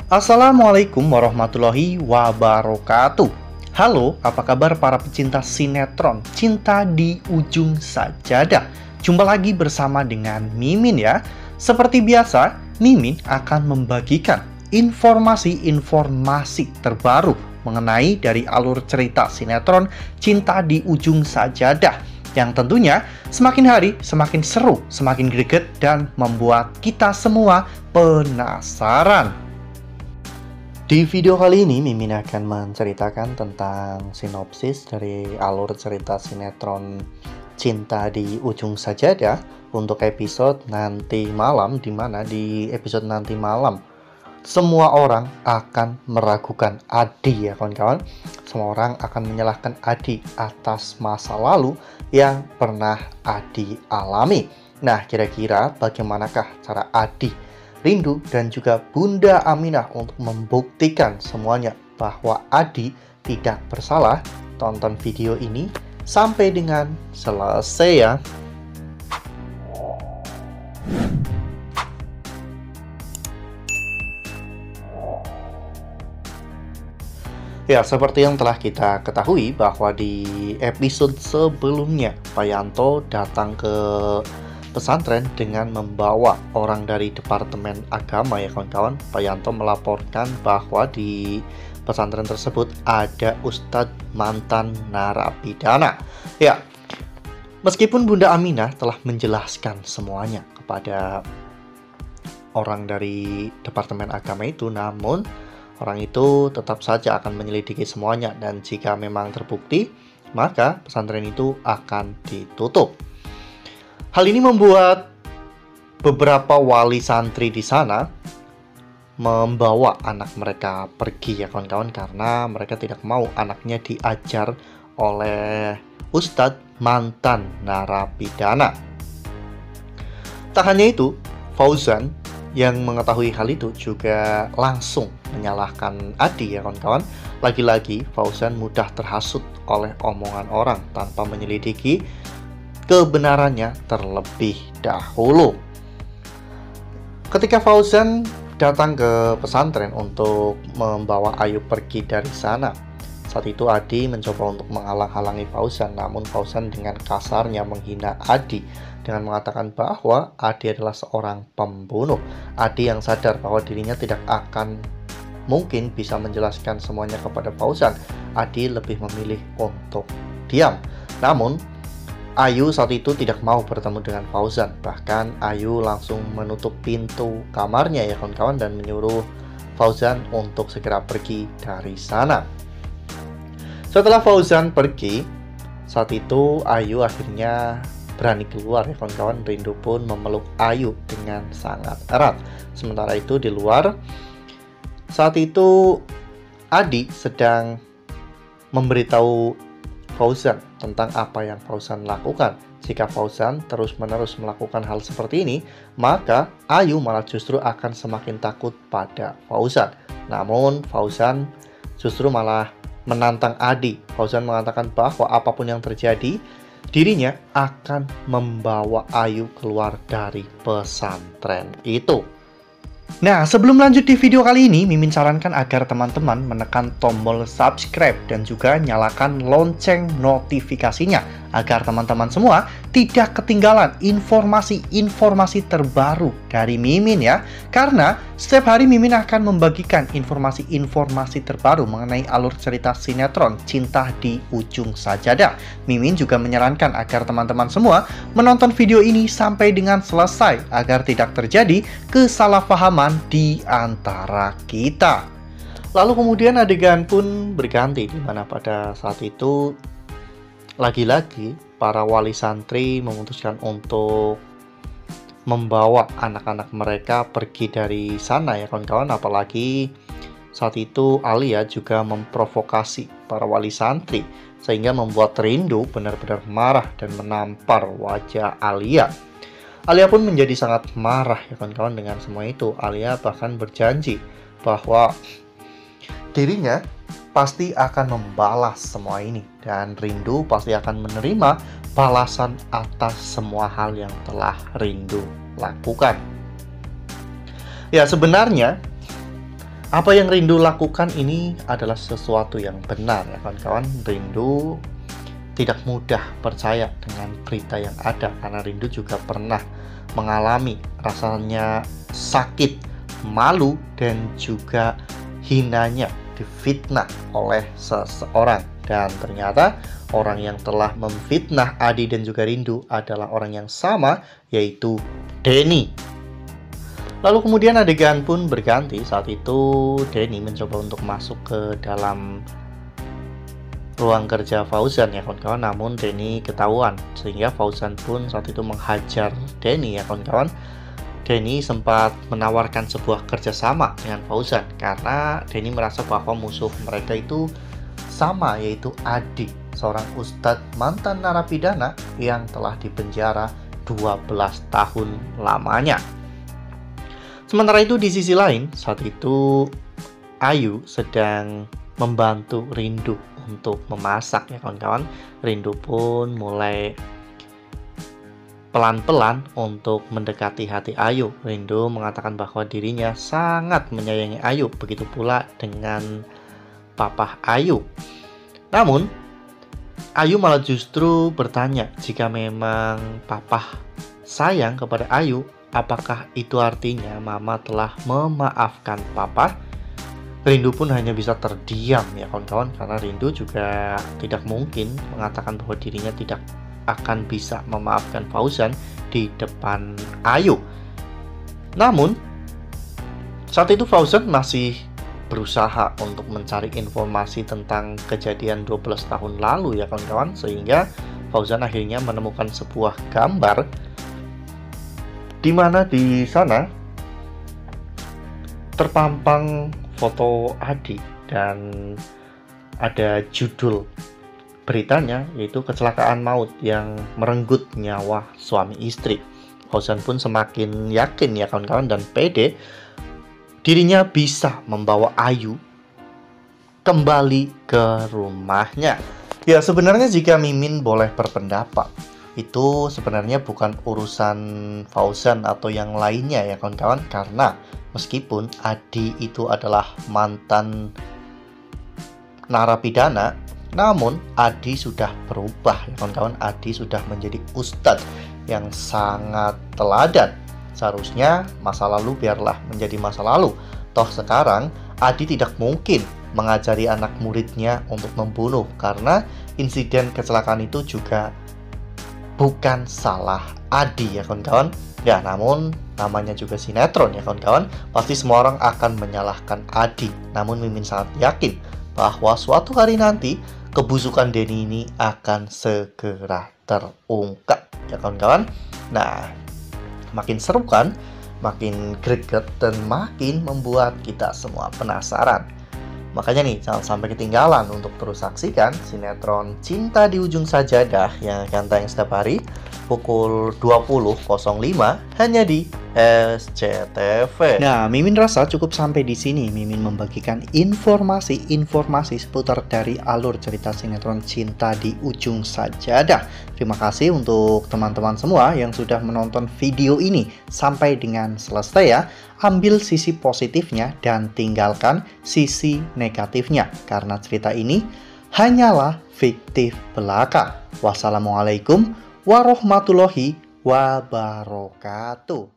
Assalamualaikum warahmatullahi wabarakatuh. Halo, apa kabar para pecinta sinetron Cinta di Ujung Sajadah? Jumpa lagi bersama dengan Mimin ya. Seperti biasa, Mimin akan membagikan informasi-informasi terbaru mengenai dari alur cerita sinetron Cinta di Ujung Sajadah, yang tentunya semakin hari semakin seru, semakin greget, dan membuat kita semua penasaran. Di video kali ini, Mimin akan menceritakan tentang sinopsis dari alur cerita sinetron Cinta di Ujung Sajadah untuk episode nanti malam, di mana di episode nanti malam semua orang akan meragukan Adi ya kawan-kawan. Semua orang akan menyalahkan Adi atas masa lalu yang pernah Adi alami. Nah, kira-kira bagaimanakah cara Adi, Rindu, dan juga Bunda Aminah untuk membuktikan semuanya bahwa Adi tidak bersalah? Tonton video ini sampai dengan selesai ya. Ya, seperti yang telah kita ketahui bahwa di episode sebelumnya, Pak Yanto datang ke pesantren dengan membawa orang dari Departemen Agama ya kawan-kawan. Pak Yanto melaporkan bahwa di pesantren tersebut ada Ustadz mantan narapidana. Ya, meskipun Bunda Aminah telah menjelaskan semuanya kepada orang dari Departemen Agama itu, namun orang itu tetap saja akan menyelidiki semuanya, dan jika memang terbukti, maka pesantren itu akan ditutup. Hal ini membuat beberapa wali santri di sana membawa anak mereka pergi ya kawan-kawan, karena mereka tidak mau anaknya diajar oleh Ustadz mantan narapidana. Tak hanya itu, Fauzan yang mengetahui hal itu juga langsung menyalahkan Adi ya kawan-kawan. Lagi-lagi Fauzan mudah terhasut oleh omongan orang tanpa menyelidiki kebenarannya terlebih dahulu. Ketika Fauzan datang ke pesantren untuk membawa Ayu pergi dari sana, saat itu Adi mencoba untuk menghalang-halangi Fauzan, namun Fauzan dengan kasarnya menghina Adi dengan mengatakan bahwa Adi adalah seorang pembunuh. Adi yang sadar bahwa dirinya tidak akan mungkin bisa menjelaskan semuanya kepada Fauzan, Adi lebih memilih untuk diam. Namun Ayu saat itu tidak mau bertemu dengan Fauzan. Bahkan Ayu langsung menutup pintu kamarnya ya kawan-kawan, dan menyuruh Fauzan untuk segera pergi dari sana. Setelah Fauzan pergi, saat itu Ayu akhirnya berani keluar ya kawan-kawan. Rindu pun memeluk Ayu dengan sangat erat. Sementara itu di luar, saat itu Adi sedang memberitahu Fauzan tentang apa yang Fauzan lakukan. Jika Fauzan terus-menerus melakukan hal seperti ini, maka Ayu malah justru akan semakin takut pada Fauzan. Namun Fauzan justru malah menantang Adi. Fauzan mengatakan bahwa apapun yang terjadi, dirinya akan membawa Ayu keluar dari pesantren itu. Nah, sebelum lanjut di video kali ini, Mimin sarankan agar teman-teman menekan tombol subscribe dan juga nyalakan lonceng notifikasinya, agar teman-teman semua tidak ketinggalan informasi-informasi terbaru dari Mimin ya. Karena setiap hari Mimin akan membagikan informasi-informasi terbaru mengenai alur cerita sinetron Cinta di Ujung Sajadah. Mimin juga menyarankan agar teman-teman semua menonton video ini sampai dengan selesai, agar tidak terjadi kesalahpahaman di antara kita. Lalu kemudian adegan pun berganti, di mana pada saat itu lagi-lagi para wali santri memutuskan untuk membawa anak-anak mereka pergi dari sana ya kawan-kawan. Apalagi saat itu Alia juga memprovokasi para wali santri, sehingga membuat Rindu benar-benar marah dan menampar wajah Alia. Alia pun menjadi sangat marah ya kawan-kawan dengan semua itu. Alia bahkan berjanji bahwa dirinya pasti akan membalas semua ini, dan Rindu pasti akan menerima balasan atas semua hal yang telah Rindu lakukan. Ya, sebenarnya Apa yang Rindu lakukan ini adalah sesuatu yang benar ya kawan-kawan. Rindu tidak mudah percaya dengan berita yang ada, karena Rindu juga pernah mengalami rasanya sakit, malu, dan juga hinanya difitnah oleh seseorang. Dan ternyata orang yang telah memfitnah Adi dan juga Rindu adalah orang yang sama, yaitu Denny. Lalu kemudian adegan pun berganti. Saat itu Denny mencoba untuk masuk ke dalam ruang kerja Fauzan ya kawan-kawan, namun Denny ketahuan, sehingga Fauzan pun saat itu menghajar Denny ya kawan-kawan. Denny sempat menawarkan sebuah kerjasama dengan Fauzan karena Denny merasa bahwa musuh mereka itu sama, yaitu Adi, seorang ustadz mantan narapidana yang telah dipenjara 12 tahun lamanya. Sementara itu di sisi lain, saat itu Ayu sedang membantu Rindu untuk memasak ya kawan-kawan. Rindu pun mulai pelan-pelan untuk mendekati hati Ayu. Rindu mengatakan bahwa dirinya sangat menyayangi Ayu, begitu pula dengan papa Ayu. Namun Ayu malah justru bertanya, jika memang papa sayang kepada Ayu, apakah itu artinya mama telah memaafkan papa? Rindu pun hanya bisa terdiam ya kawan-kawan, karena Rindu juga tidak mungkin mengatakan bahwa dirinya tidak akan bisa memaafkan Fauzan di depan Ayu. Namun saat itu Fauzan masih berusaha untuk mencari informasi tentang kejadian 12 tahun lalu ya kawan-kawan, sehingga Fauzan akhirnya menemukan sebuah gambar di mana di sana terpampang foto Adi dan ada judul beritanya, yaitu kecelakaan maut yang merenggut nyawa suami istri. Fauzan pun semakin yakin ya kawan-kawan dan pede dirinya bisa membawa Ayu kembali ke rumahnya. Ya sebenarnya jika Mimin boleh berpendapat, itu sebenarnya bukan urusan Fauzan atau yang lainnya ya kawan-kawan, karena meskipun Adi itu adalah mantan narapidana, namun Adi sudah berubah ya kawan-kawan. Adi sudah menjadi ustadz yang sangat teladan. Seharusnya masa lalu biarlah menjadi masa lalu. Toh sekarang Adi tidak mungkin mengajari anak muridnya untuk membunuh, karena insiden kecelakaan itu juga bukan salah Adi ya kawan-kawan. Ya namun namanya juga sinetron ya kawan-kawan, pasti semua orang akan menyalahkan Adi. Namun Mimin sangat yakin bahwa suatu hari nanti kebusukan Denny ini akan segera terungkap ya kawan-kawan. Nah, makin seru kan, makin greget dan makin membuat kita semua penasaran. Makanya nih, jangan sampai ketinggalan untuk terus saksikan sinetron Cinta di Ujung Sajadah yang akan tayang setiap hari pukul 20.05 hanya di SCTV. Nah, Mimin rasa cukup sampai di sini. Mimin membagikan informasi-informasi seputar dari alur cerita sinetron Cinta di Ujung Sajadah. Terima kasih untuk teman-teman semua yang sudah menonton video ini sampai dengan selesai ya. Ambil sisi positifnya dan tinggalkan sisi negatifnya, karena cerita ini hanyalah fiktif belaka. Wassalamualaikum warahmatullahi wabarakatuh.